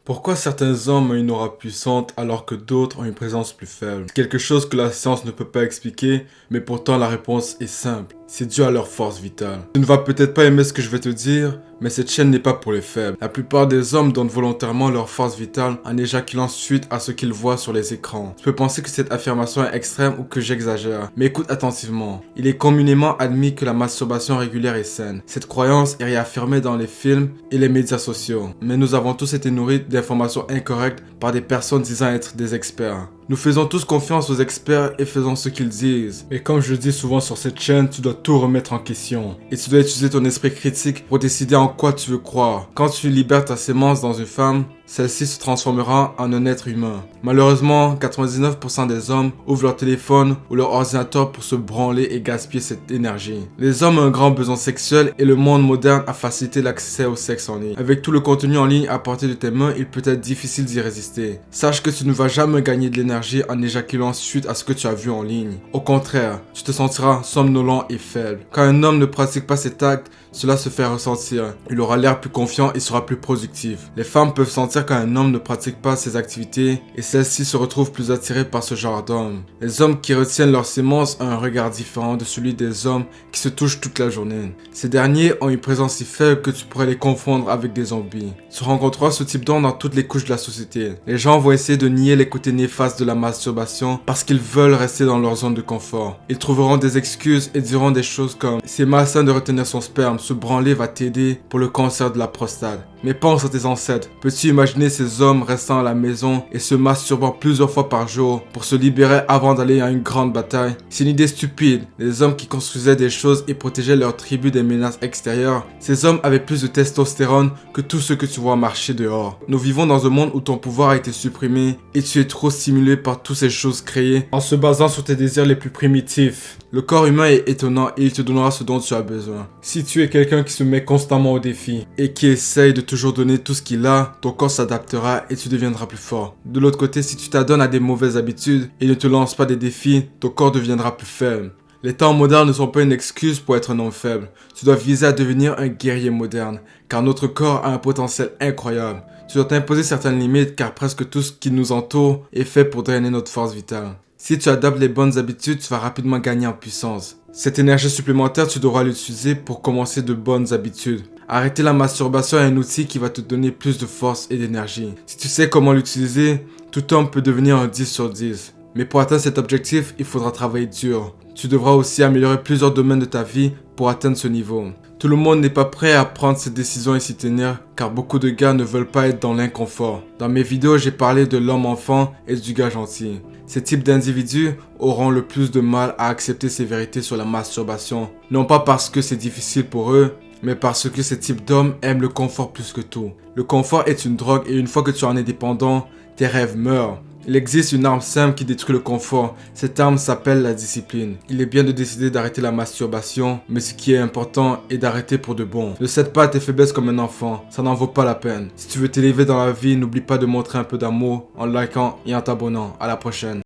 Pourquoi certains hommes ont une aura puissante alors que d'autres ont une présence plus faible? C'est quelque chose que la science ne peut pas expliquer, mais pourtant la réponse est simple. C'est dû à leur force vitale. Tu ne vas peut-être pas aimer ce que je vais te dire, mais cette chaîne n'est pas pour les faibles. La plupart des hommes donnent volontairement leur force vitale en éjaculant suite à ce qu'ils voient sur les écrans. Tu peux penser que cette affirmation est extrême ou que j'exagère, mais écoute attentivement. Il est communément admis que la masturbation régulière est saine. Cette croyance est réaffirmée dans les films et les médias sociaux. Mais nous avons tous été nourris d'informations incorrectes par des personnes disant être des experts. Nous faisons tous confiance aux experts et faisons ce qu'ils disent. Et comme je dis souvent sur cette chaîne, tu dois tout remettre en question. Et tu dois utiliser ton esprit critique pour décider en quoi tu veux croire. Quand tu libères ta sémence dans une femme, celle-ci se transformera en un être humain. Malheureusement, 99% des hommes ouvrent leur téléphone ou leur ordinateur pour se branler et gaspiller cette énergie. Les hommes ont un grand besoin sexuel et le monde moderne a facilité l'accès au sexe en ligne. Avec tout le contenu en ligne à portée de tes mains, il peut être difficile d'y résister. Sache que tu ne vas jamais gagner de l'énergie en éjaculant suite à ce que tu as vu en ligne. Au contraire, tu te sentiras somnolent et faible. Quand un homme ne pratique pas cet acte, cela se fait ressentir. Il aura l'air plus confiant et sera plus productif. Les femmes peuvent sentir quand un homme ne pratique pas ses activités et celles-ci se retrouvent plus attirées par ce genre d'homme. Les hommes qui retiennent leur sémence ont un regard différent de celui des hommes qui se touchent toute la journée. Ces derniers ont une présence si faible que tu pourrais les confondre avec des zombies. Tu rencontreras ce type d'homme dans toutes les couches de la société. Les gens vont essayer de nier les côtés néfastes de la masturbation parce qu'ils veulent rester dans leur zone de confort. Ils trouveront des excuses et diront des choses comme « c'est malsain de retenir son sperme, se branler va t'aider pour le cancer de la prostate ». Mais pense à tes ancêtres. Peux-tu imaginer ces hommes restant à la maison et se masturbant plusieurs fois par jour pour se libérer avant d'aller à une grande bataille? C'est une idée stupide. Les hommes qui construisaient des choses et protégeaient leur tribu des menaces extérieures, ces hommes avaient plus de testostérone que tous ceux que tu vois marcher dehors. Nous vivons dans un monde où ton pouvoir a été supprimé et tu es trop stimulé par toutes ces choses créées en se basant sur tes désirs les plus primitifs. Le corps humain est étonnant et il te donnera ce dont tu as besoin. Si tu es quelqu'un qui se met constamment au défi et qui essaye de toujours donner tout ce qu'il a, ton corps s'adaptera et tu deviendras plus fort. De l'autre côté, si tu t'adonnes à des mauvaises habitudes et ne te lances pas des défis, ton corps deviendra plus faible. Les temps modernes ne sont pas une excuse pour être un homme faible. Tu dois viser à devenir un guerrier moderne, car notre corps a un potentiel incroyable. Tu dois t'imposer certaines limites, car presque tout ce qui nous entoure est fait pour drainer notre force vitale. Si tu adoptes les bonnes habitudes, tu vas rapidement gagner en puissance. Cette énergie supplémentaire, tu devras l'utiliser pour commencer de bonnes habitudes. Arrêter la masturbation est un outil qui va te donner plus de force et d'énergie. Si tu sais comment l'utiliser, tout homme peut devenir un 10 sur 10. Mais pour atteindre cet objectif, il faudra travailler dur. Tu devras aussi améliorer plusieurs domaines de ta vie pour atteindre ce niveau. Tout le monde n'est pas prêt à prendre cette décision et s'y tenir, car beaucoup de gars ne veulent pas être dans l'inconfort. Dans mes vidéos, j'ai parlé de l'homme enfant et du gars gentil. Ces types d'individus auront le plus de mal à accepter ces vérités sur la masturbation. Non pas parce que c'est difficile pour eux, mais parce que ces types d'hommes aiment le confort plus que tout. Le confort est une drogue et une fois que tu en es dépendant, tes rêves meurent. Il existe une arme simple qui détruit le confort. Cette arme s'appelle la discipline. Il est bien de décider d'arrêter la masturbation, mais ce qui est important est d'arrêter pour de bon. Ne cède pas à tes faiblesses comme un enfant, ça n'en vaut pas la peine. Si tu veux t'élever dans la vie, n'oublie pas de montrer un peu d'amour en likant et en t'abonnant. À la prochaine.